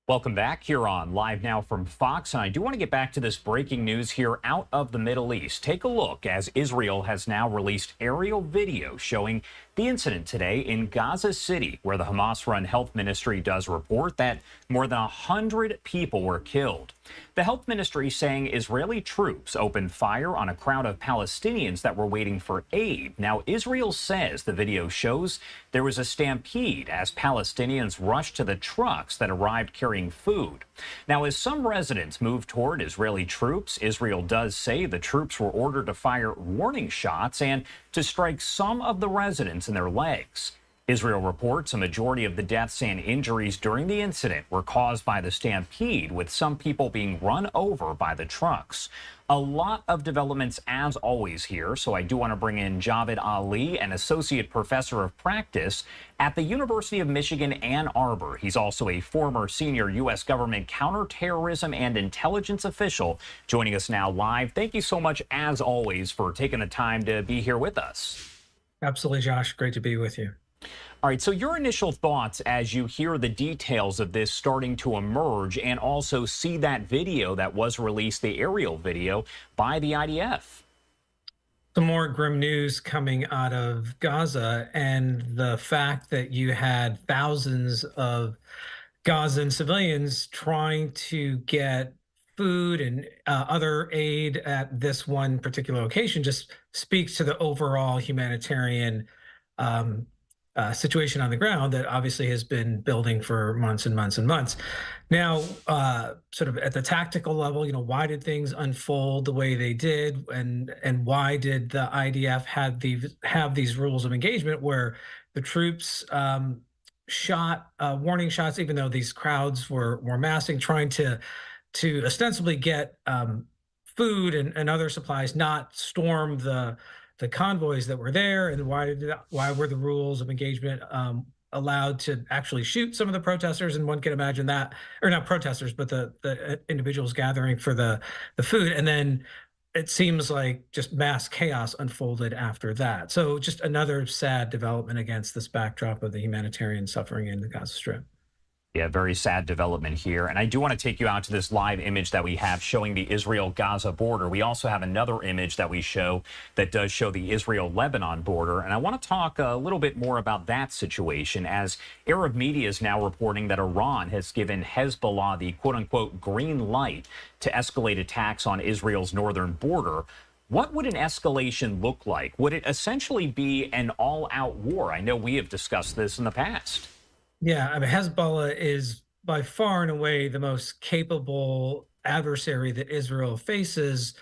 Welcome back here on Live Now from Fox. And I do want to get back to this breaking news here out of the Middle East. Take a look as Israel has now released aerial video showing the incident today in Gaza City, where the Hamas-run health ministry does report that more than 100 people were killed. The health ministry saying Israeli troops opened fire on a crowd of Palestinians that were waiting for aid. Now, Israel says the video shows there was a stampede as Palestinians rushed to the trucks that arrived carrying food. Now, as some residents move toward Israeli troops, Israel does say the troops were ordered to fire warning shots and to strike some of the residents in their legs. Israel reports a majority of the deaths and injuries during the incident were caused by the stampede, with some people being run over by the trucks. A lot of developments as always here, so I do want to bring in Javed Ali, an associate professor of practice at the University of Michigan, Ann Arbor. He's also a former senior U.S. government counterterrorism and intelligence official, joining us now live. Thank you so much, as always, for taking the time to be here with us. Absolutely, Josh. Great to be with you. All right, so your initial thoughts as you hear the details of this starting to emerge and also see that video that was released, the aerial video by the IDF. Some more grim news coming out of Gaza, and the fact that you had thousands of Gazan civilians trying to get food and other aid at this one particular location just speaks to the overall humanitarian situation on the ground that obviously has been building for months and months and months. Now, sort of at the tactical level, why did things unfold the way they did, and why did the IDF have these rules of engagement where the troops shot warning shots, even though these crowds were massing, trying to ostensibly get food and other supplies, not storm the convoys that were there, and why were the rules of engagement allowed to actually shoot some of the protesters? And one can imagine that, or not protesters, but the individuals gathering for the food. And then it seems like just mass chaos unfolded after that. So just another sad development against this backdrop of the humanitarian suffering in the Gaza Strip. Yeah, very sad development here. And I do want to take you out to this live image that we have showing the Israel-Gaza border. We also have another image that we show that does show the Israel-Lebanon border. And I want to talk a little bit more about that situation, as Arab media is now reporting that Iran has given Hezbollah the quote-unquote green light to escalate attacks on Israel's northern border. What would an escalation look like? Would it essentially be an all-out war? I know we have discussed this in the past. Yeah, I mean, Hezbollah is by far and away the most capable adversary that Israel faces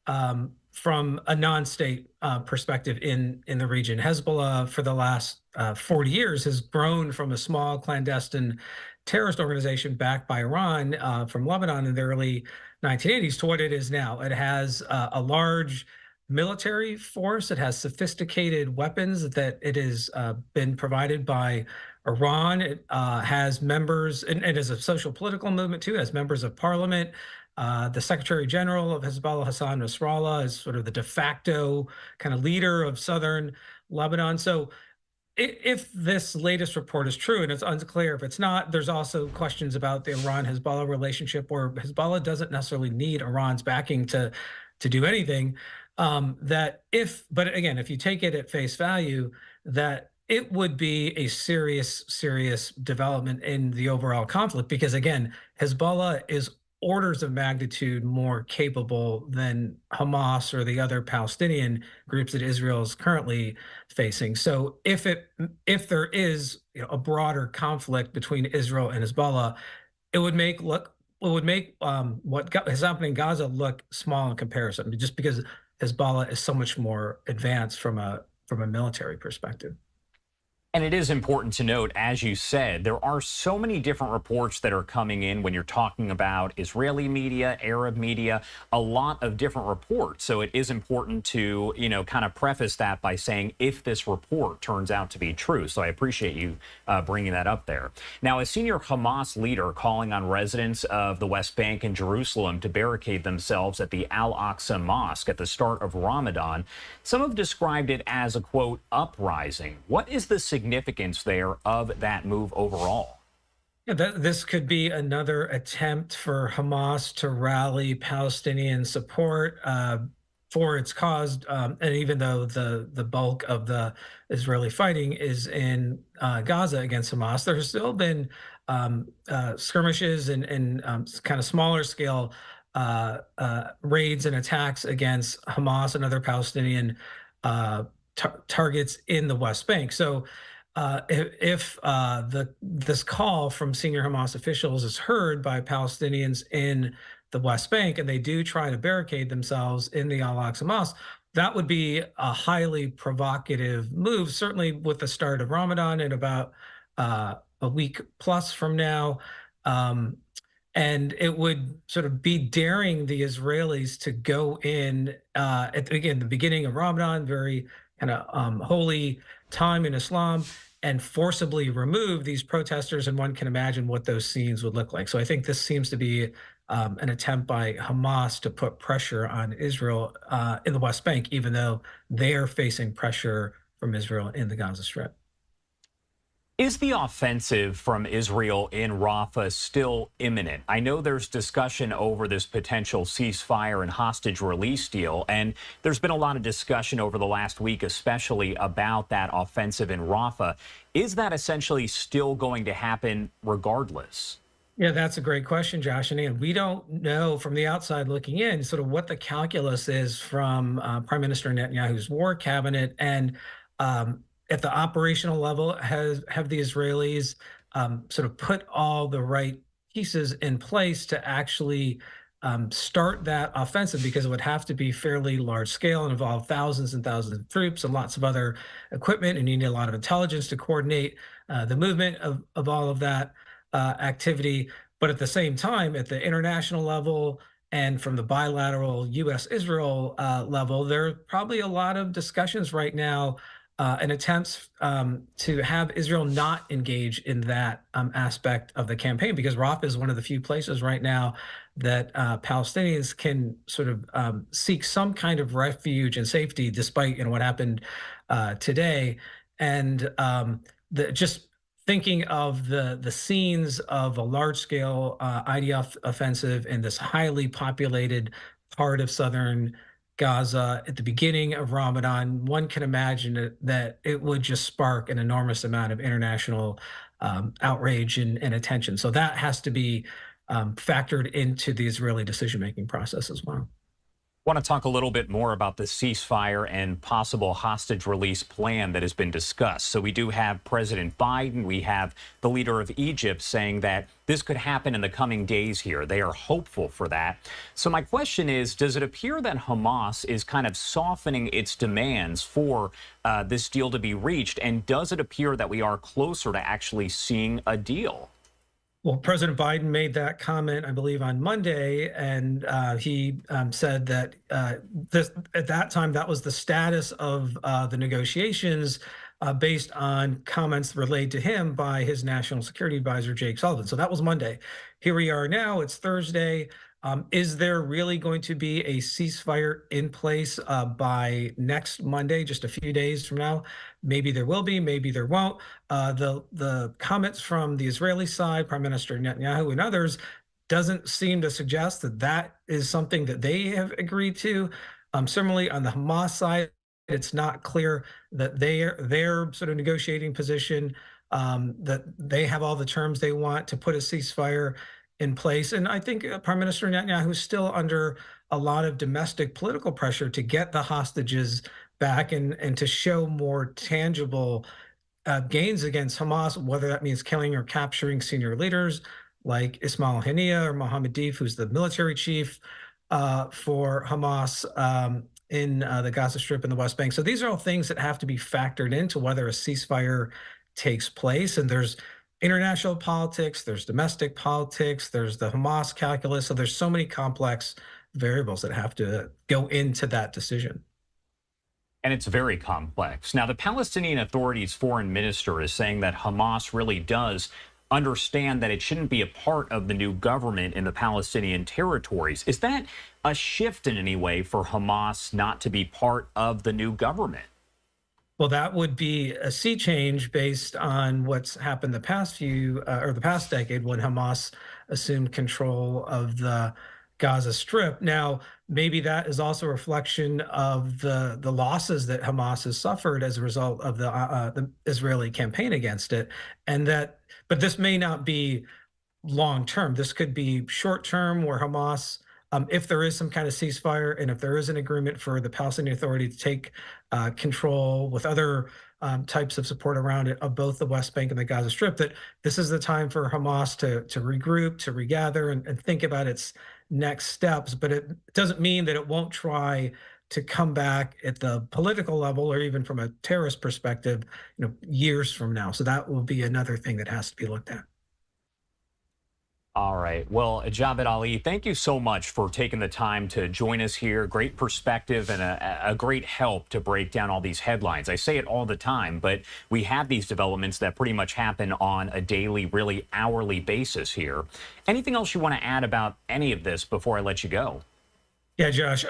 from a non-state perspective in the region. Hezbollah, for the last 40 years, has grown from a small clandestine terrorist organization backed by Iran from Lebanon in the early 1980s to what it is now. It has a large military force. It has sophisticated weapons that it has been provided by Iran. It has members, and it is a social political movement too. It has members of parliament. The Secretary General of Hezbollah, Hassan Nasrallah, is sort of the de facto kind of leader of southern Lebanon. So if this latest report is true, and it's unclear if it's not, there's also questions about the Iran-Hezbollah relationship, where Hezbollah doesn't necessarily need Iran's backing to do anything. But again, if you take it at face value, that it would be a serious development in the overall conflict, because again, Hezbollah is orders of magnitude more capable than Hamas or the other Palestinian groups that Israel is currently facing. So if there is a broader conflict between Israel and Hezbollah, it would make what is happening in Gaza look small in comparison, just because Hezbollah is so much more advanced from a military perspective. And it is important to note, as you said, there are so many different reports that are coming in when you're talking about Israeli media, Arab media, a lot of different reports. So it is important to, kind of preface that by saying if this report turns out to be true. So I appreciate you bringing that up there. Now, a senior Hamas leader calling on residents of the West Bank and Jerusalem to barricade themselves at the Al-Aqsa Mosque at the start of Ramadan. Some have described it as a, quote, uprising. What is the significance there of that move overall? Yeah, this could be another attempt for Hamas to rally Palestinian support for its cause. And even though the bulk of the Israeli fighting is in Gaza against Hamas, there's still been skirmishes and kind of smaller scale raids and attacks against Hamas and other Palestinian targets in the West Bank. So if this call from senior Hamas officials is heard by Palestinians in the West Bank and they do try to barricade themselves in the Al-Aqsa Mosque, that would be a highly provocative move, certainly with the start of Ramadan in about a week plus from now. Um, and it would sort of be daring the Israelis to go in again the beginning of Ramadan, very kind of holy time in Islam, and forcibly remove these protesters. And one can imagine what those scenes would look like. So I think this seems to be an attempt by Hamas to put pressure on Israel in the West Bank, even though they are facing pressure from Israel in the Gaza Strip. Is the offensive from Israel in Rafah still imminent? I know there's discussion over this potential ceasefire and hostage release deal, and there's been a lot of discussion over the last week, especially about that offensive in Rafah. Is that essentially still going to happen regardless? Yeah, that's a great question, Josh. And we don't know from the outside looking in sort of what the calculus is from Prime Minister Netanyahu's war cabinet. And at the operational level, have the Israelis sort of put all the right pieces in place to actually start that offensive? Because it would have to be fairly large scale and involve thousands and thousands of troops and lots of other equipment. And you need a lot of intelligence to coordinate the movement of all of that activity. But at the same time, at the international level and from the bilateral U.S.-Israel level, there are probably a lot of discussions right now and attempts to have Israel not engage in that aspect of the campaign, because Rafah is one of the few places right now that Palestinians can sort of seek some kind of refuge and safety, despite what happened today. And just thinking of the scenes of a large-scale IDF offensive in this highly populated part of southern Gaza at the beginning of Ramadan, one can imagine that it would just spark an enormous amount of international outrage and attention. So that has to be factored into the Israeli decision-making process as well. Want to talk a little bit more about the ceasefire and possible hostage release plan that has been discussed. So we do have President Biden, we have the leader of Egypt saying that this could happen in the coming days here. They are hopeful for that. So my question is, does it appear that Hamas is kind of softening its demands for this deal to be reached? And does it appear that we are closer to actually seeing a deal? Well, President Biden made that comment, I believe, on Monday, and he said that at that time, that was the status of the negotiations based on comments relayed to him by his national security advisor, Jake Sullivan. So that was Monday. Here we are now, it's Thursday. Is there really going to be a ceasefire in place by next Monday, just a few days from now? Maybe there will be, maybe there won't. The comments from the Israeli side, Prime Minister Netanyahu and others, doesn't seem to suggest that that is something that they have agreed to. Similarly, on the Hamas side, it's not clear that their sort of negotiating position, that they have all the terms they want to put a ceasefire in place. And I think Prime Minister Netanyahu is still under a lot of domestic political pressure to get the hostages back and to show more tangible gains against Hamas, whether that means killing or capturing senior leaders like Ismail Haniyeh or Mohammed Deif, who's the military chief for Hamas in the Gaza Strip and the West Bank. So these are all things that have to be factored into whether a ceasefire takes place. And there's international politics, there's domestic politics, there's the Hamas calculus. So there's so many complex variables that have to go into that decision. And it's very complex. Now, the Palestinian Authority's foreign minister is saying that Hamas really does understand that it shouldn't be a part of the new government in the Palestinian territories. Is that a shift in any way for Hamas not to be part of the new government? Well, that would be a sea change based on what's happened the past or the past decade when Hamas assumed control of the Gaza Strip. Now, maybe that is also a reflection of the losses that Hamas has suffered as a result of the Israeli campaign against it, and that. But this may not be long term. This could be short term, where Hamas, if there is some kind of ceasefire and if there is an agreement for the Palestinian Authority to take control with other types of support around it of both the West Bank and the Gaza Strip, that this is the time for Hamas to regroup, to regather, and think about its next steps. But it doesn't mean that it won't try to come back at the political level or even from a terrorist perspective, years from now. So that will be another thing that has to be looked at. All right. Well, Javed Ali, thank you so much for taking the time to join us here. Great perspective and a great help to break down all these headlines. I say it all the time, but we have these developments that pretty much happen on a daily, really hourly basis here. Anything else you want to add about any of this before I let you go? Yeah, Josh.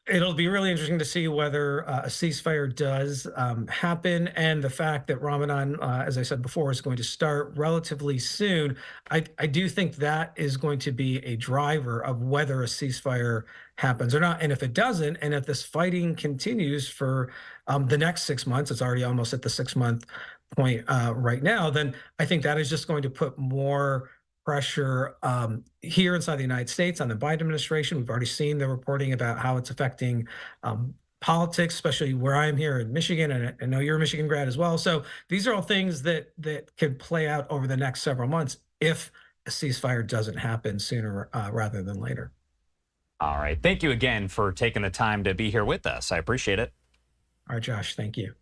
It'll be really interesting to see whether a ceasefire does happen, and the fact that Ramadan, as I said before, is going to start relatively soon. I do think that is going to be a driver of whether a ceasefire happens or not. And if it doesn't, and if this fighting continues for the next 6 months, it's already almost at the 6 month point right now, then I think that is just going to put more pressure here inside the United States on the Biden administration. We've already seen the reporting about how it's affecting politics, especially where I'm here in Michigan, and I know you're a Michigan grad as well. So these are all things that could play out over the next several months if a ceasefire doesn't happen sooner rather than later. All right. Thank you again for taking the time to be here with us. I appreciate it. All right, Josh, thank you.